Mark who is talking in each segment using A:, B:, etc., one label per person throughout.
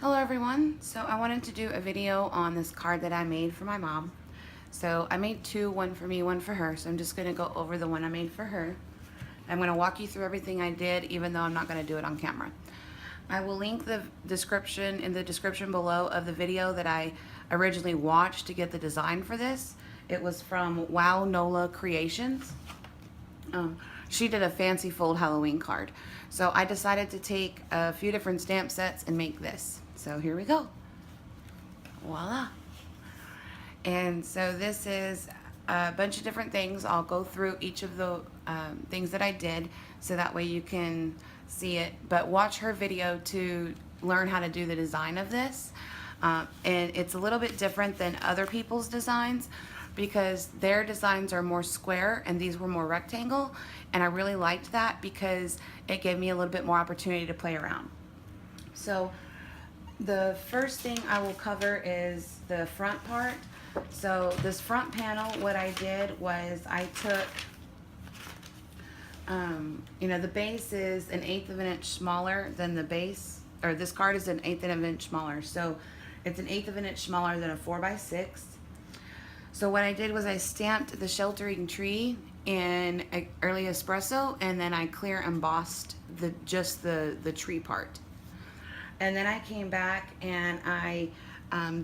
A: Hello everyone. So I wanted to do a video on this card that I made for my mom. So I made two, one for me, one for her. So I'm just going to go over the one I made for her. I'm going to walk you through everything I did, even though I'm not going to do it on camera. I will link the description in the description below of the video that I originally watched to get the design for this. It was from Wow Nola Creations. She did a fancy fold Halloween card. So I decided to take a few different stamp sets and make this. So here we go. Voila. And so this is a bunch of different things. I'll go through each of the things that I did so that way you can see it. But watch her video to learn how to do the design of this. And it's a little bit different than other people's designs because their designs are more square and these were more rectangle, and I really liked that because it gave me a little bit more opportunity to play around. So the first thing I will cover is the front part. So this front panel, what I did was I took the base is 1/8 of an inch smaller than the base, or this card is 1/8 of an inch smaller, so it's 1/8 of an inch smaller than a 4x6. So what I did was I stamped the sheltering tree in early espresso, and then I clear embossed just the tree part. And then I came back and I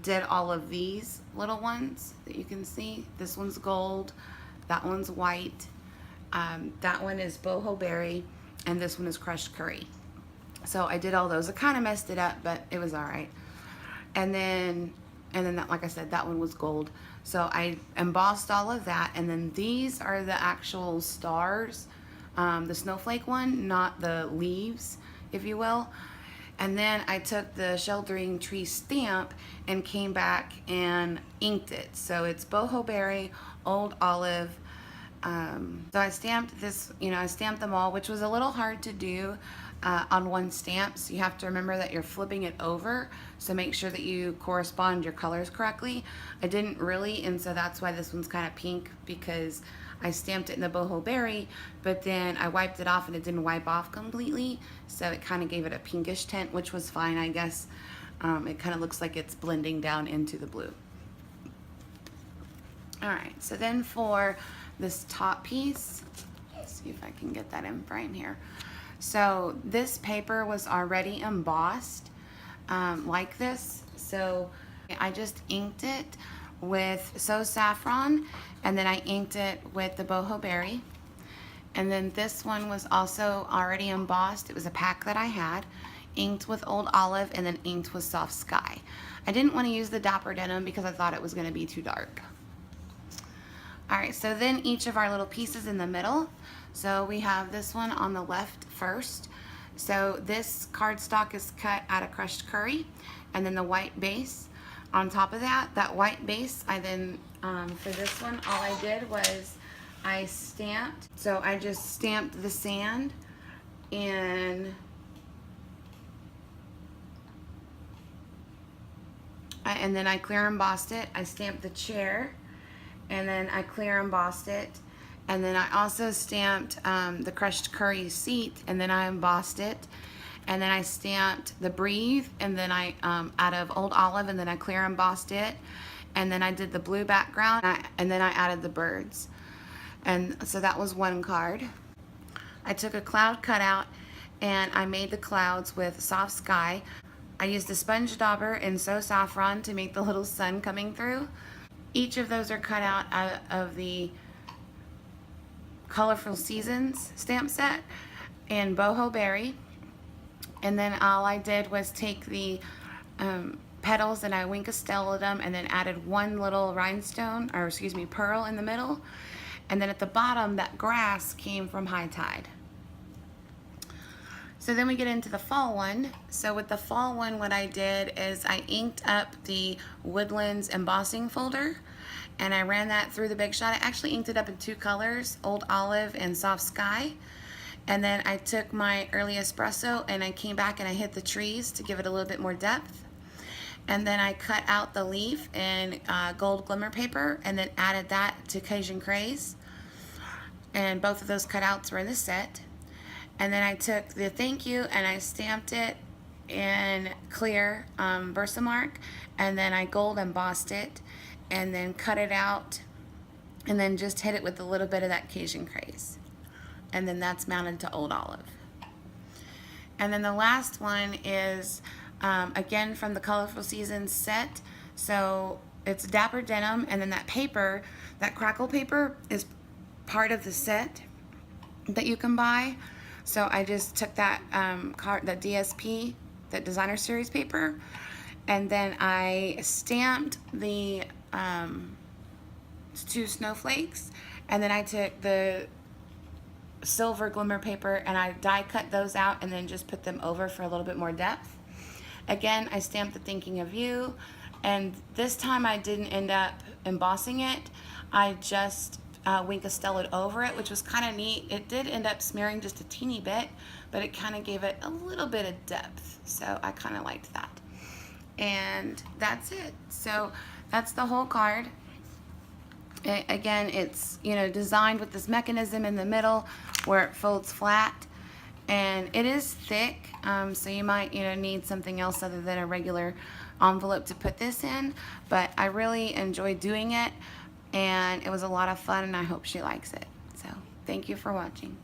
A: did all of these little ones that you can see. This one's gold, that one's white, that one is boho berry, and this one is crushed curry. So I did all those. I kind of messed it up, but it was all right. And then that, like I said, that one was gold. So I embossed all of that, and then these are the actual stars, the snowflake one, not the leaves, if you will. And then I took the sheltering tree stamp and came back and inked it. So it's boho berry, old olive. So I stamped this, I stamped them all, which was a little hard to do on one stamp. So you have to remember that you're flipping it over. So make sure that you correspond your colors correctly. I didn't really, and so that's why this one's kind of pink, because I stamped it in the boho berry, but then I wiped it off and it didn't wipe off completely. So it kind of gave it a pinkish tint, which was fine, I guess. It kind of looks like it's blending down into the blue. All right, so then for this top piece, let's see if I can get that in frame here. So this paper was already embossed like this. So I just inked it with saffron, and then I inked it with the boho berry. And then this one was also already embossed. It was a pack that I had, inked with old olive, and then inked with soft sky. I didn't want to use the Dapper Denim because I thought it was going to be too dark. Alright, so then each of our little pieces in the middle. So we have this one on the left first. So this cardstock is cut out of crushed curry, and then the white base. On top of that white base, I then, for this one, all I did was I stamped. So I just stamped the sand and then I clear embossed it. I stamped the chair, and then I clear embossed it, and then I also stamped the crushed curry seat, and then I embossed it, and then I stamped the breathe, and then I out of old olive, and then I clear embossed it, and then I did the blue background, and then I added the birds. And so that was one card. I took a cloud cutout and I made the clouds with soft sky. I used a sponge dauber and saffron to make the little sun coming through. Each of those are cut out of the Colorful Seasons stamp set in boho berry. And then all I did was take the petals and I Wink-a-Stella'd them, and then added one little rhinestone, or excuse me, pearl in the middle. And then at the bottom, that grass came from High Tide. So then we get into the fall one. So with the fall one, what I did is I inked up the Woodlands embossing folder, and I ran that through the Big Shot. I actually inked it up in two colors, old olive and soft sky. And then I took my early espresso and I came back and I hit the trees to give it a little bit more depth. And then I cut out the leaf in gold glimmer paper and then added that to Cajun Craze. And both of those cutouts were in the set. And then I took the thank you and I stamped it in clear Versamark, and then I gold embossed it, and then cut it out, and then just hit it with a little bit of that Cajun Craze. And then that's mounted to Old Olive. And then the last one is, again, from the Colorful Seasons set. So it's Dapper Denim, and then that paper, that crackle paper, is part of the set that you can buy. So I just took that that DSP, that Designer Series paper, and then I stamped the 2 snowflakes, and then I took the silver glimmer paper and I die cut those out and then just put them over for a little bit more depth. Again, I stamped the Thinking of You, and this time I didn't end up embossing it. I just Wink Stella'd over it, which was kind of neat. It did end up smearing just a teeny bit, but it kind of gave it a little bit of depth, so I kind of liked that. And that's it. So that's the whole card. Again, it's, you know, designed with this mechanism in the middle where it folds flat, and it is thick, so you might, you know, need something else other than a regular envelope to put this in, but I really enjoyed doing it, and it was a lot of fun, and I hope she likes it. So thank you for watching.